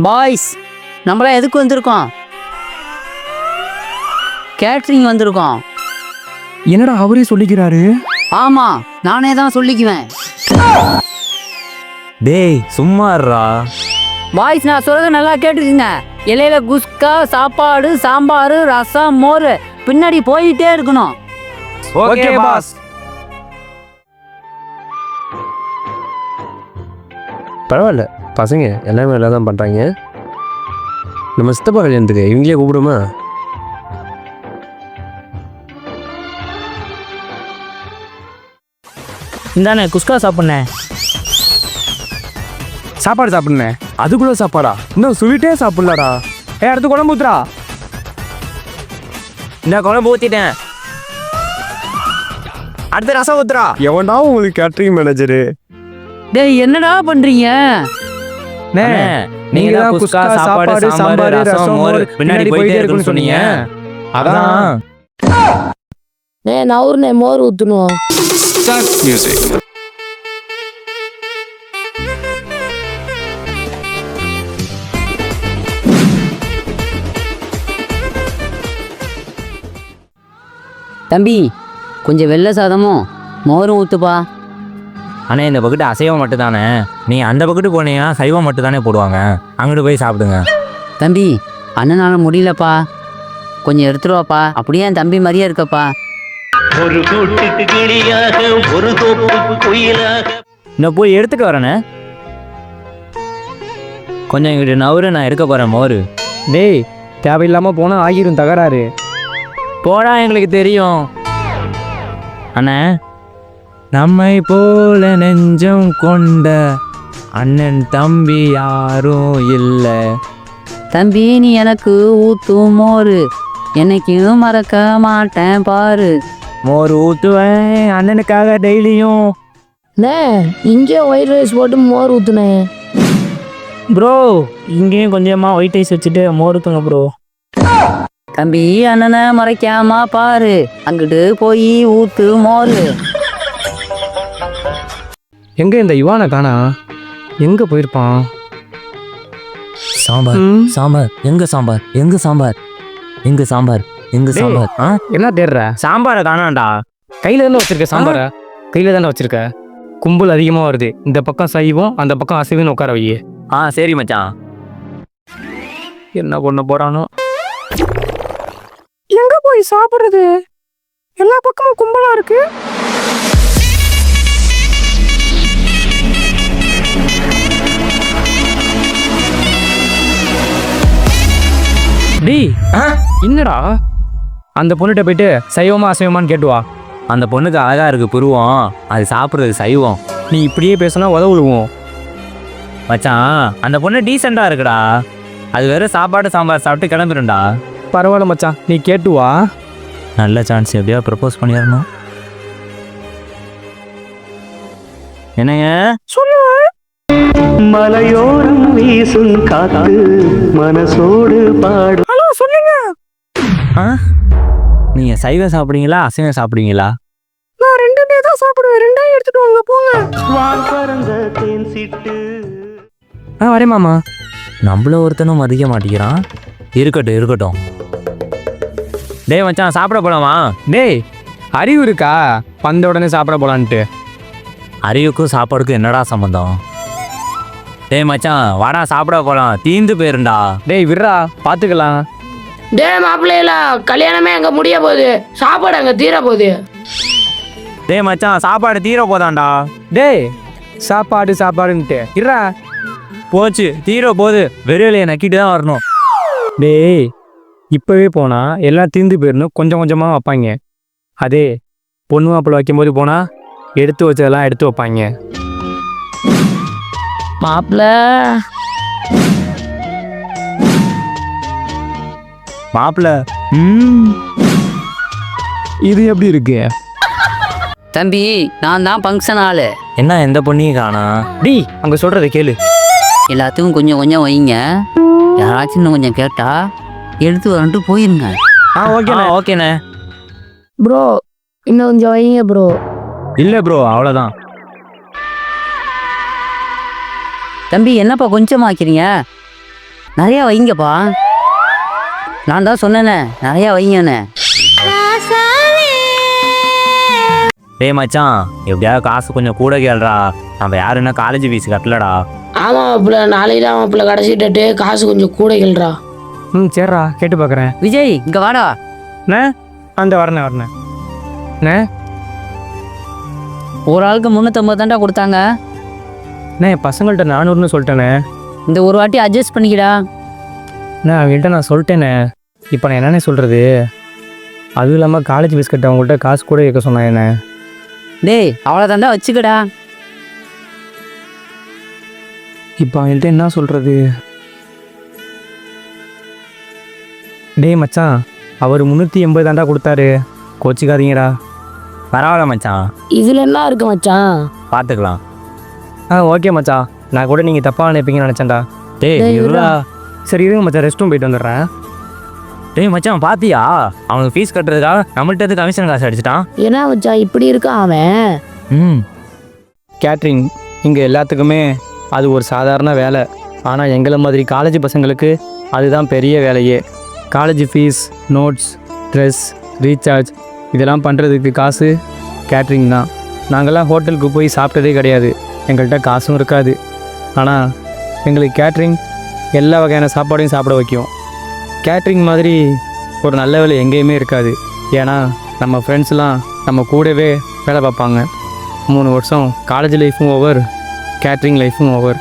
Boys, நம்மளாம் எதுக்கு வந்திருக்கோம்? கேட்ரிங் வந்திருக்கோம். என்னடா அவரே சொல்லிக்கிறாரு? ஆமா, நானே தான் சொல்லிக்குவேன். டேய் சும்மாறா. பாய்ஸ், நான் சொல்றத நல்லா கேட்டுக்குங்க. இலையில குஸ்கா, சாப்பாடு, சாம்பார், ரசம், மோர் பின்னாடி போயிட்டே இருக்கணும். Okay boss. பரவாயில்ல, பசங்க எல்லாமே நல்லா தான் பண்ணுறாங்க. நம்ம சித்தப்பா கல்யாணத்துக்கு இவங்களே கூப்பிடுமா? இந்தானே குஸ்கா சாப்பிட்ணேன். சாப்பாடு சாப்பிடுனேன். அதுக்குள்ள சாப்பாடா? இன்னும் ஸ்வீட்டே சாப்பிடலடா. அடுத்து குழம்பு ஊத்துறா. இந்த குழம்பு ஊத்திட்டேன். அடுத்த ரசம் ஊத்துறா. எவன்டா உங்களுக்கு கேட்டரிங் மேனேஜரு? டேய், என்னடா பண்றீங்க? நீங்க தான் குஸ்கா, சாப்பாடு, சாம்பார், ரசம், மோர் பின்னாடி போயிட்டே இருக்குன்னு சொன்னீங்க. அதான். நவுர்னே மோர் ஊற்றணும். தம்பி, கொஞ்சம் வெள்ளை சாதமும் மோரும் ஊத்துப்பா. அண்ணே, இந்த பக்கெட்டு அசைவம் மட்டும் தானே. நீ அந்த பக்கெட்டு போனீங்கன்னா சைவம் மட்டும் தானே போடுவாங்க. அங்கிட்டு போய் சாப்பிடுங்க. தம்பி, அண்ணனால முடியலப்பா, கொஞ்சம் எடுத்துருவாப்பா. அப்படியே என் தம்பி மாதிரியே இருக்கப்பா. ஒரு கூட்டுக்கு கிளியாக, ஒரு தோப்புக்கு குயிலாக. நான் போய் எடுத்துட்டு வரேண்ணே. கொஞ்சம் இங்கிட்ட நவரு, நான் எடுக்க போறேன் மோரு. டேய், தேவையில்லாமல் போனால் ஆகிரும் தகராறு. போடா, எங்களுக்கு தெரியும். அண்ணே, நம்மை போல நெஞ்சம் கொண்ட அண்ணன் தம்பி யாரும் இல்லை. தம்பி, நீ எனக்கு ஊத்து மோரு, என்னைக்கும் மறக்க மாட்டேன் பாரு. மோர் ஊற்றுவேன் அண்ணனுக்காக டெய்லியும். இங்கே ஒயிட் ரைஸ் போட்டு மோர் ஊற்றுனேன். ப்ரோ, இங்கேயும் கொஞ்சமாக ஒயிட் ரைஸ் வச்சுட்டு மோர் ஊற்றுங்க ப்ரோ. தம்பி, அண்ணனை மறைக்காம பாரு, அங்கிட்டு போய் ஊத்து மோரு. எங்க இந்த யுவானை காணா? எங்க போயிருப்பான்? சாம்பார் சாம்பார், எங்க சாம்பார், எங்க சாம்பார், எங்க சாம்பார், எங்க சாம்பார். என்ன தேடுற? சாம்பாரை காணாண்டா. கையில தானே வச்சிருக்க சாம்பார? கையில தானே வச்சிருக்க. கும்பல் அதிகமா வருது. இந்த பக்கம் சைவம், அந்த பக்கம் அசைவம் உட்கார வை. சரி மச்சான். என்ன பண்ண போறானோ? எங்க போய் சாப்பிடுறது? எல்லா பக்கமும் கும்பலா இருக்கு. டேய், என்னடா? அந்த பொண்ணுகிட்ட போயிட்டு சைவமா அசைவமான்னு கேட்டுவா. அந்த பொண்ணுக்கு அழகா இருக்கு புருவம், அது சாப்பிட்றது சைவம். நீ இப்படியே பேசினா உதவுடுவோம். மச்சான், அந்த பொண்ணு டீசெண்டா இருக்குடா. அது வேற சாப்பாடு சாம்பார் சாப்பிட்டு கிளம்பிடும்டா. பரவாயில்ல மச்சான், நீ கேட்டுவா. நல்ல சான்ஸ், எப்படியா ப்ரப்போஸ் பண்ணிடணும். என்னங்க சொல்லு. மலையோரம் வீசும் காத்து மனசோடு பாடு. ஹலோ, சொல்லுங்க. நீங்க சைவம் சாப்பிடுவீங்களா அசைவம் சாப்பிடுவீங்களா? நான் ரெண்டுமே தான் சாப்பிடுவேன். ரெண்டையும் எடுத்துட்டு வாங்க போங்க. வான் பறந்த தேன் சிட்டு. வரேன் மாமா. நம்மள ஒருத்தனும் மதிக்க மாட்டேங்கிறான். இருக்கட்டும் இருக்கட்டும். டேய் மச்சான், சாப்பிட போலாமா? டேய், அறிவு இருக்கா? வந்த உடனே சாப்பிட போலான்ட்டு. அறிவுக்கும் சாப்பாடுக்கும் என்னடா சம்பந்தம்? டேய் மச்சான், வாடா சாப்பிட போலாம். தீந்து போயிருண்டா. டேய் விட்றா, பாத்துக்கலாம். மாப்பிள்ளையில கல்யாணமே அங்க முடிய போகுது, சாப்பாடு அங்க தீர போகுது. டேய் மச்சான், சாப்பாடு தீர போதான்டா. டேய், சாப்பாடு சாப்பாடுன்ட்டு இருடா. போச்சு, தீர போது. வெறுவிலையை நக்கிட்டு தான் வரணும். டேய், இப்போவே போனால் எல்லாம் தீர்ந்து போயிடணும். கொஞ்சம் கொஞ்சமாக வைப்பாங்க. அதே பொண்ணு மாப்பிள்ளை வைக்கும்போது போனால் எடுத்து வச்சதெல்லாம் எடுத்து வைப்பாங்க. மாப்பிள்ள மாப்பிள்ள, இது எப்படி இருக்கு? தம்பி, நான் தான் ஃபங்க்ஷன் ஆளு. என்ன எந்த பொண்ணையும் காணா? டேய், அங்கே சொல்கிறத கேளு. எல்லாத்துக்கும் கொஞ்சம் கொஞ்சம் வைங்க. யாராச்சும் இன்னும் கொஞ்சம் கேட்டா எடுத்து வரன்ட்டு போயிருங்க. ஓகேண்ணே ஓகேண்ணே. ப்ரோ, இன்னும் கொஞ்சம் வைங்க ப்ரோ. இல்லை ப்ரோ, அவ்வளோதான். தம்பி, என்னப்பா கொஞ்சமா ஆக்கிறீங்க? நிறையா வைங்கப்பா. நான் தான் சொன்னேனே நிறையா வைங்கண்ணே. டேய் மச்சான், எப்படியாவது காசு கொஞ்சம் கூட கேளுடா. நம்ம யாருன்னா காலேஜ் ஃபீஸ் கட்டலடா. ஆமா மாப்பிள்ள, நாளைக்கு தான் மாப்பிள்ள கடைசி டேட்டு, காசு கொஞ்சம் கூட கேள்றா. சரிடா கேட்டு பார்க்குறேன். விஜய் இங்கே வாடா. அண்ணே அந்த வரண்ணே அண்ணே. ஒரு ஆளுக்கு 350 தான்டா கொடுத்தாங்க. அண்ணே பசங்கள்கிட்ட 400ன்னு சொல்லிட்டேனே. இந்த ஒரு வாட்டி அட்ஜஸ்ட் பண்ணிக்கிடா. அண்ணே அவங்கள்ட்ட நான் சொல்லிட்டேனே. இப்போ நான் என்னென்ன சொல்கிறது? அதுவும் இல்லாமல் காலேஜ் ஃபீஸ் கட்ட அவங்கள்ட்ட காசு கூட கேட்க சொன்னேன் என்ன. டேய் அவ்வளோதாண்டா வச்சுக்கடா. இப்போ அவங்கள்ட்ட என்ன சொல்கிறது? டேய் மச்சான், அவர் 380 தாண்டா கொடுத்தாரு, கோச்சிக்காதீங்கடா. பரவாயில்ல மச்சான், இதுல என்ன இருக்கு மச்சான்? பார்த்துக்கலாம். ஓகே மச்சான், நான் கூட நீங்கள் தப்பாக நினைப்பீங்கன்னு நினச்சேன்டா. டேய் இருடா. சரி இருங்க மச்சான், ரெஸ்ட் ரூம் போயிட்டு வந்துடுறேன். டேய் மச்சான், பாத்தியா அவனுக்கு ஃபீஸ் கட்டுறதுக்காக நம்மள்ட்ட கமிஷன் காசு அடிச்சிட்டான். என்ன மச்சான் இப்படி இருக்கா அவன்? கேட்ரிங் இங்கே எல்லாத்துக்குமே அது ஒரு சாதாரண வேலை. ஆனால் எங்களை மாதிரி காலேஜ் பசங்களுக்கு அதுதான் பெரிய வேலையே. College fees, notes, dress, recharge இதெல்லாம் பண்ணுறதுக்கு காசு கேட்ரிங் தான். நாங்கள்லாம் ஹோட்டலுக்கு போய் சாப்பிட்டதே கிடையாது, எங்கள்கிட்ட காசும் இருக்காது. ஆனால் எங்களுக்கு கேட்ரிங் எல்லா வகையான சாப்பாடையும் சாப்பிட வைக்கும். கேட்ரிங் மாதிரி ஒரு நல்ல வேலை எங்கேயுமே இருக்காது. ஏன்னா நம்ம ஃப்ரெண்ட்ஸ்லாம் நம்ம கூடவே வேலை பார்ப்பாங்க. 3 வருஷம் காலேஜ் லைஃப்பும் ஓவர், கேட்ரிங் லைஃப்பும் ஓவர்.